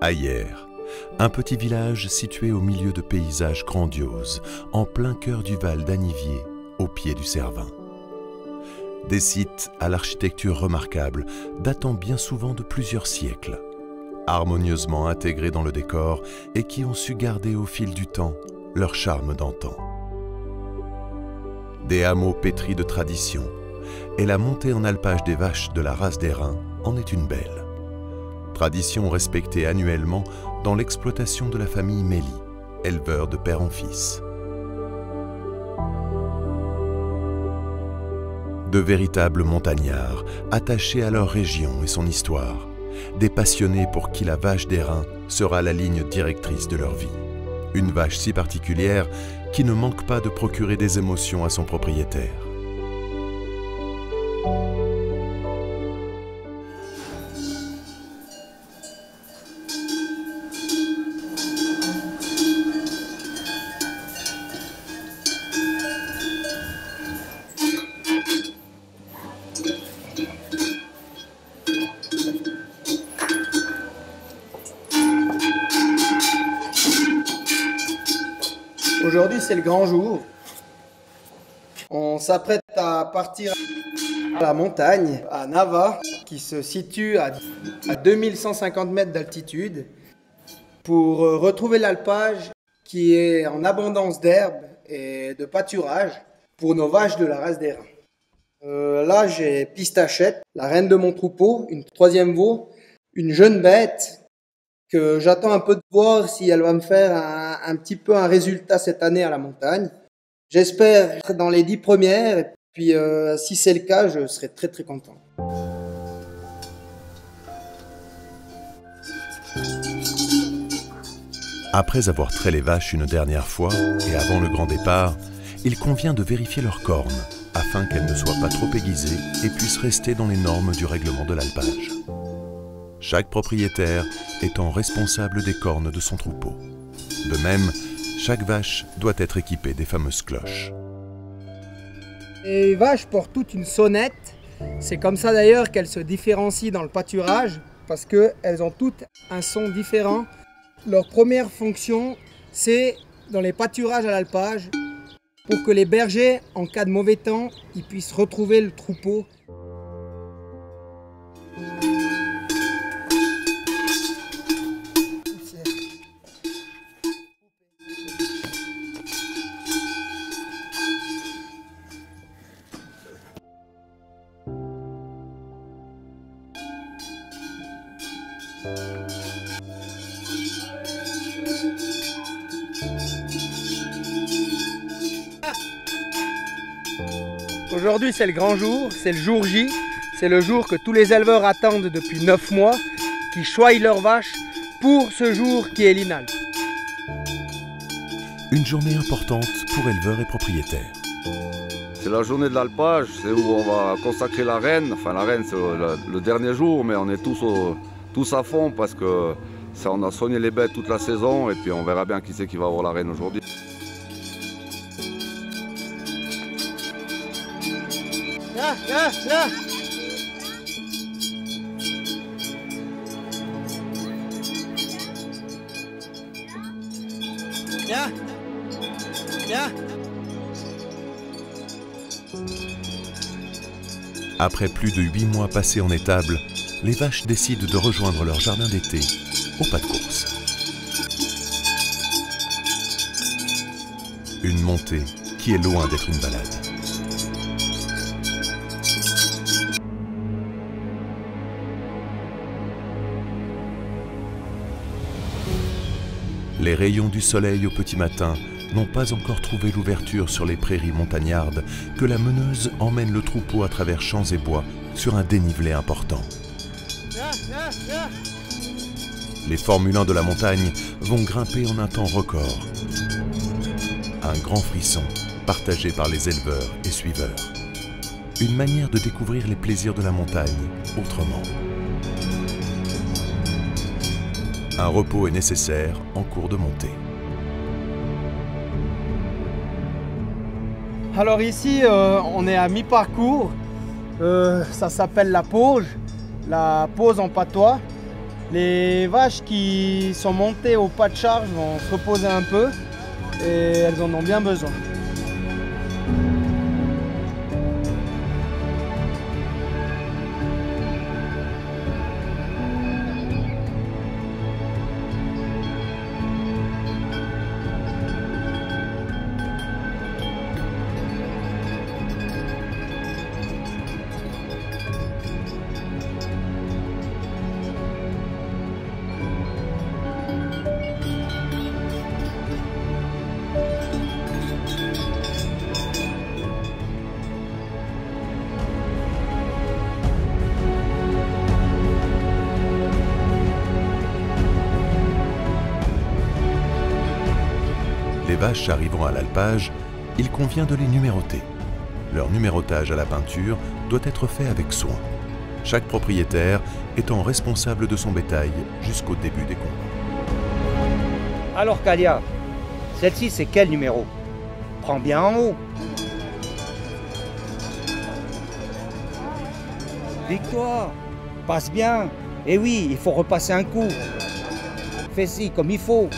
Ayères, un petit village situé au milieu de paysages grandioses, en plein cœur du Val d'Anniviers, au pied du Cervin. Des sites à l'architecture remarquable, datant bien souvent de plusieurs siècles, harmonieusement intégrés dans le décor et qui ont su garder au fil du temps leur charme d'antan. Des hameaux pétris de tradition, et la montée en alpage des vaches de la race d'Airain en est une belle. Tradition respectée annuellement dans l'exploitation de la famille Mély, éleveur de père en fils. De véritables montagnards, attachés à leur région et son histoire, des passionnés pour qui la vache d'Airain sera la ligne directrice de leur vie. Une vache si particulière qui ne manque pas de procurer des émotions à son propriétaire. Aujourd'hui, c'est le grand jour. On s'apprête à partir à la montagne, à Nava, qui se situe à 2150 mètres d'altitude, pour retrouver l'alpage qui est en abondance d'herbe et de pâturage pour nos vaches de la race d'Airain. Là, j'ai Pistachette, la reine de mon troupeau, une troisième veau, une jeune bête que j'attends un peu de voir si elle va me faire un petit peu un résultat cette année à la montagne. J'espère être dans les 10 premières, et puis si c'est le cas, je serai très très content. Après avoir trait les vaches une dernière fois et avant le grand départ, il convient de vérifier leurs cornes afin qu'elles ne soient pas trop aiguisées et puissent rester dans les normes du règlement de l'alpage. Chaque propriétaire étant responsable des cornes de son troupeau. De même, chaque vache doit être équipée des fameuses cloches. Les vaches portent toutes une sonnette. C'est comme ça d'ailleurs qu'elles se différencient dans le pâturage, parce qu'elles ont toutes un son différent. Leur première fonction, c'est dans les pâturages à l'alpage, pour que les bergers, en cas de mauvais temps, ils puissent retrouver le troupeau. Aujourd'hui, c'est le grand jour, c'est le jour J. C'est le jour que tous les éleveurs attendent depuis 9 mois, qui choisissent leurs vaches pour ce jour qui est l'Inalp. Une journée importante pour éleveurs et propriétaires. C'est la journée de l'alpage, c'est où on va consacrer la reine. Enfin, la reine, c'est le dernier jour, mais on est tous à fond parce que ça, on a soigné les bêtes toute la saison et puis on verra bien qui c'est qui va avoir la reine aujourd'hui. Là, là, là. Viens. Viens. Après plus de 8 mois passés en étable, les vaches décident de rejoindre leur jardin d'été au pas de course. Une montée qui est loin d'être une balade. Les rayons du soleil au petit matin n'ont pas encore trouvé l'ouverture sur les prairies montagnardes que la meneuse emmène le troupeau à travers champs et bois sur un dénivelé important. Les Formule 1 de la montagne vont grimper en un temps record. Un grand frisson partagé par les éleveurs et suiveurs. Une manière de découvrir les plaisirs de la montagne autrement. Un repos est nécessaire en cours de montée. Alors ici, on est à mi-parcours. Ça s'appelle la pause en patois. Les vaches qui sont montées au pas de charge vont se reposer un peu et elles en ont bien besoin. Les vaches arrivant à l'alpage, il convient de les numéroter. Leur numérotage à la peinture doit être fait avec soin, chaque propriétaire étant responsable de son bétail jusqu'au début des combats. Alors Kalia, celle-ci c'est quel numéro? Prends bien en haut. Victoire, passe bien. Eh oui, il faut repasser un coup. Fais-ci comme il faut.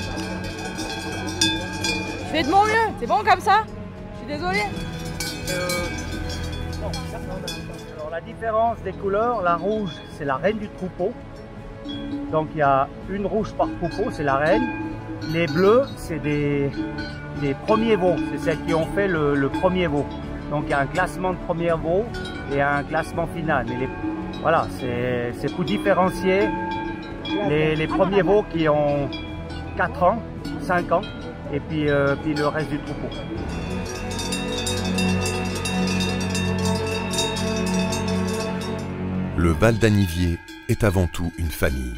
Je fais de mon mieux, c'est bon comme ça? Je suis désolée. Alors la différence des couleurs, la rouge c'est la reine du troupeau. Donc il y a une rouge par troupeau, c'est la reine. Les bleus c'est des premiers veaux, c'est celles qui ont fait le premier veau. Donc il y a un classement de premier veau et un classement final. Mais voilà, c'est pour différencier les premiers veaux qui ont 4 ans, 5 ans. Et puis le reste du troupeau. Le Val d'Aniviers est avant tout une famille,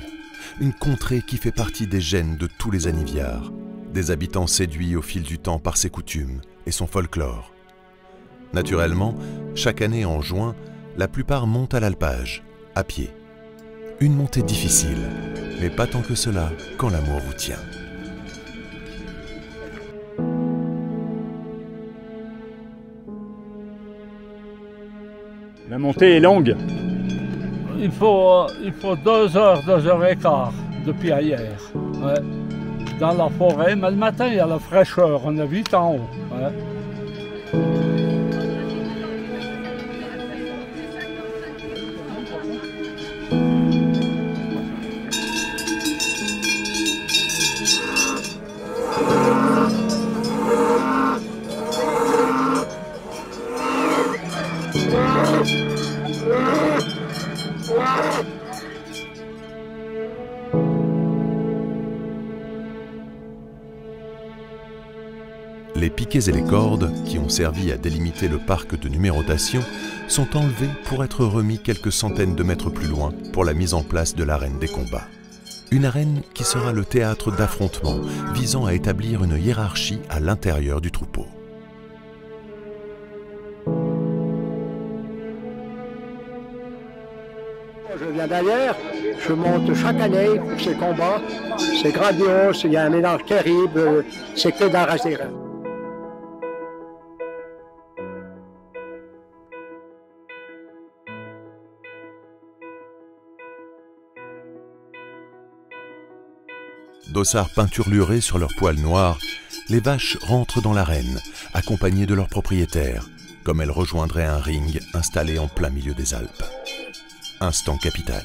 une contrée qui fait partie des gènes de tous les aniviards, des habitants séduits au fil du temps par ses coutumes et son folklore. Naturellement, chaque année en juin, la plupart montent à l'alpage, à pied. Une montée difficile, mais pas tant que cela quand l'amour vous tient. La montée est longue. Il faut 2 heures, 2 heures et quart depuis hier. Ouais. Dans la forêt, mais le matin il y a la fraîcheur, on est vite en haut. Ouais. Les piquets et les cordes, qui ont servi à délimiter le parc de numérotation, sont enlevés pour être remis quelques centaines de mètres plus loin pour la mise en place de l'arène des combats. Une arène qui sera le théâtre d'affrontements visant à établir une hiérarchie à l'intérieur du troupeau. Je viens d'ailleurs, je monte chaque année pour ces combats. C'est grandiose, il y a un mélange terrible, c'est que d'arracher. Dossards peinturlurés sur leurs poils noirs, les vaches rentrent dans l'arène, accompagnées de leurs propriétaires, comme elles rejoindraient un ring installé en plein milieu des Alpes. Instant capital.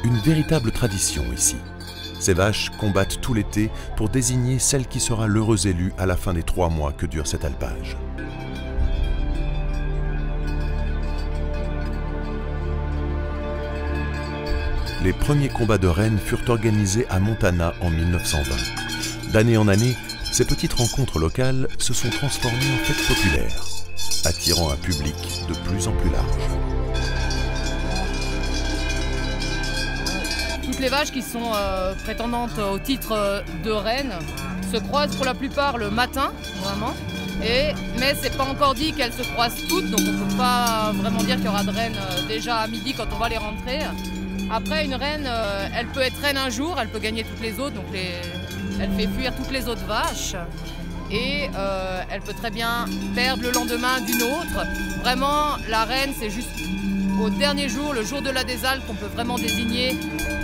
Une véritable tradition ici. Ces vaches combattent tout l'été pour désigner celle qui sera l'heureux élu à la fin des 3 mois que dure cet alpage. Les premiers combats de rennes furent organisés à Montana en 1920. D'année en année, ces petites rencontres locales se sont transformées en fêtes populaires, attirant un public de plus en plus large. Toutes les vaches qui sont prétendantes au titre de reine se croisent pour la plupart le matin, vraiment. Mais c'est pas encore dit qu'elles se croisent toutes, donc on ne peut pas vraiment dire qu'il y aura de reines déjà à midi quand on va les rentrer. Après, une reine, elle peut être reine un jour, elle peut gagner toutes les autres, donc elle fait fuir toutes les autres vaches. Et elle peut très bien perdre le lendemain d'une autre. Vraiment, la reine, c'est juste au dernier jour, le jour de la désalpes, qu'on peut vraiment désigner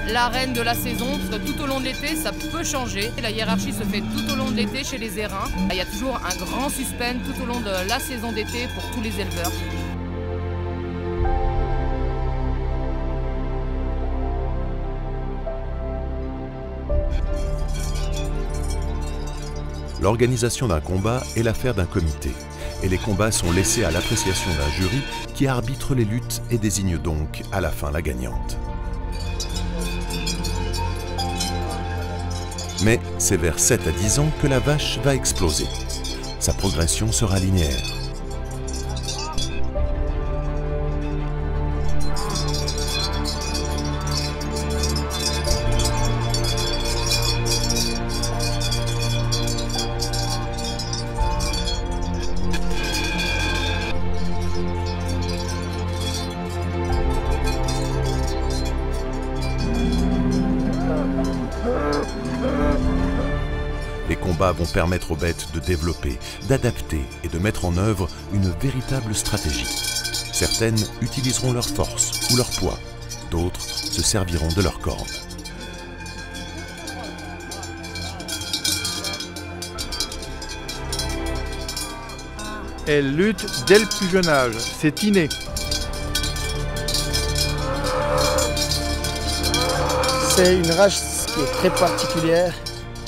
la reine de la saison. Parce que tout au long de l'été, ça peut changer. La hiérarchie se fait tout au long de l'été chez les érins. Il y a toujours un grand suspense tout au long de la saison d'été pour tous les éleveurs. L'organisation d'un combat est l'affaire d'un comité, et les combats sont laissés à l'appréciation d'un jury qui arbitre les luttes et désigne donc à la fin la gagnante. Mais c'est vers 7 à 10 ans que la vache va exploser. Sa progression sera linéaire. Les combats vont permettre aux bêtes de développer, d'adapter et de mettre en œuvre une véritable stratégie. Certaines utiliseront leur force ou leur poids, d'autres se serviront de leurs cornes. Elles luttent dès le plus jeune âge, c'est inné. C'est une race qui est très particulière,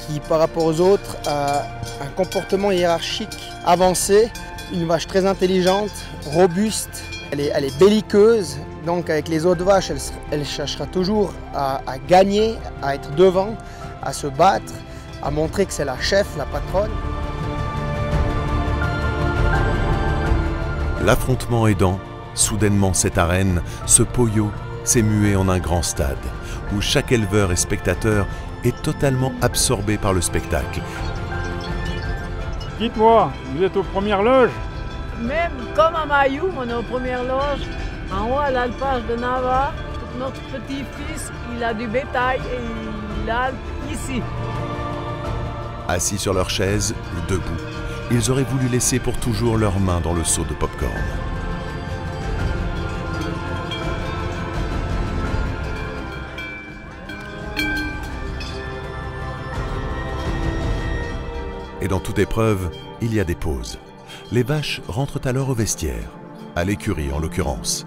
qui par rapport aux autres a un comportement hiérarchique avancé, une vache très intelligente, robuste, elle est belliqueuse, donc avec les autres vaches elle cherchera toujours à gagner, à être devant, à se battre, à montrer que c'est la chef, la patronne. L'affrontement aidant, soudainement cette arène, ce poyo, s'est mué en un grand stade, où chaque éleveur et spectateur est totalement absorbé par le spectacle. Dites-moi, vous êtes aux premières loges? Même comme à Mayou, on est aux premières loges, en haut à l'alpage de Nava. Notre petit-fils, il a du bétail et il a ici. Assis sur leur chaise ou debout, ils auraient voulu laisser pour toujours leurs mains dans le seau de pop-corn. Et dans toute épreuve, il y a des pauses. Les vaches rentrent alors au vestiaire, à l'écurie en l'occurrence.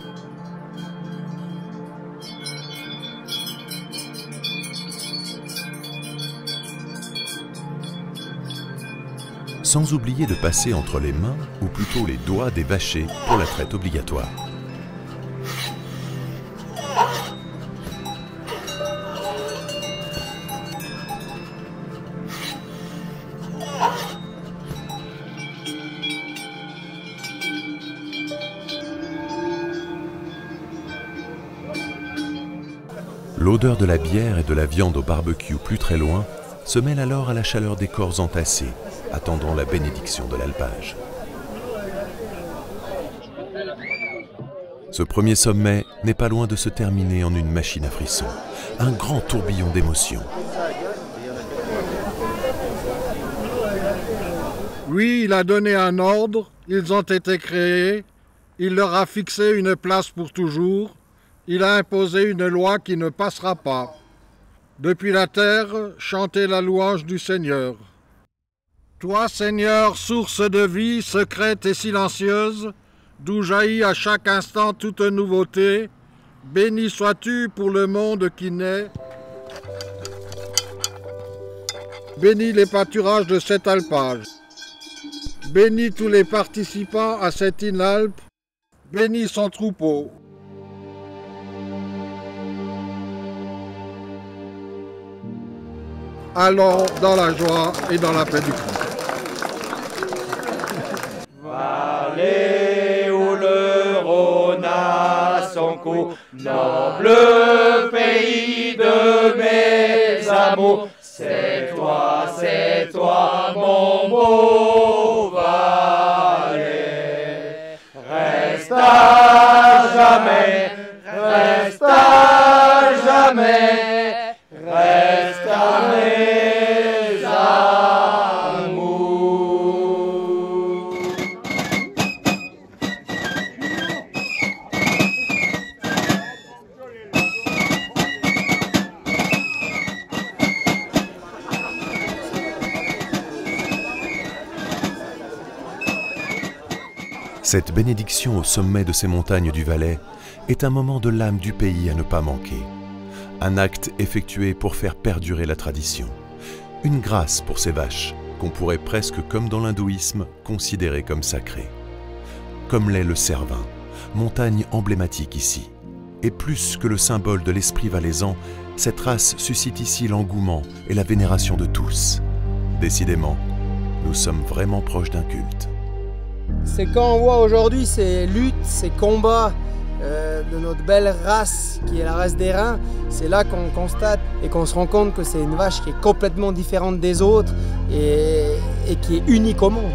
Sans oublier de passer entre les mains, ou plutôt les doigts des vachers pour la traite obligatoire. L'odeur de la bière et de la viande au barbecue plus très loin se mêle alors à la chaleur des corps entassés, attendant la bénédiction de l'alpage. Ce premier sommet n'est pas loin de se terminer en une machine à frissons, un grand tourbillon d'émotions. Oui, il a donné un ordre, ils ont été créés, il leur a fixé une place pour toujours, il a imposé une loi qui ne passera pas. Depuis la terre, chantez la louange du Seigneur. Toi, Seigneur, source de vie, secrète et silencieuse, d'où jaillit à chaque instant toute nouveauté, béni sois-tu pour le monde qui naît. bénis les pâturages de cet alpage. Bénis tous les participants à cette INALP. Bénis son troupeau. Allons dans la joie et dans la paix du Christ. Vallée où le Rhône a son cou, noble pays de mes amours, c'est toi, mon beau Valais. Reste à jamais, reste à jamais, reste à mes amours. Cette bénédiction au sommet de ces montagnes du Valais est un moment de l'âme du pays à ne pas manquer. Un acte effectué pour faire perdurer la tradition. Une grâce pour ces vaches, qu'on pourrait presque, comme dans l'hindouisme, considérer comme sacrées. Comme l'est le Cervin, montagne emblématique ici. Et plus que le symbole de l'esprit valaisan, cette race suscite ici l'engouement et la vénération de tous. Décidément, nous sommes vraiment proches d'un culte. C'est quand on voit aujourd'hui ces luttes, ces combats de notre belle race qui est la race des reins, c'est là qu'on constate et qu'on se rend compte que c'est une vache qui est complètement différente des autres et qui est unique au monde.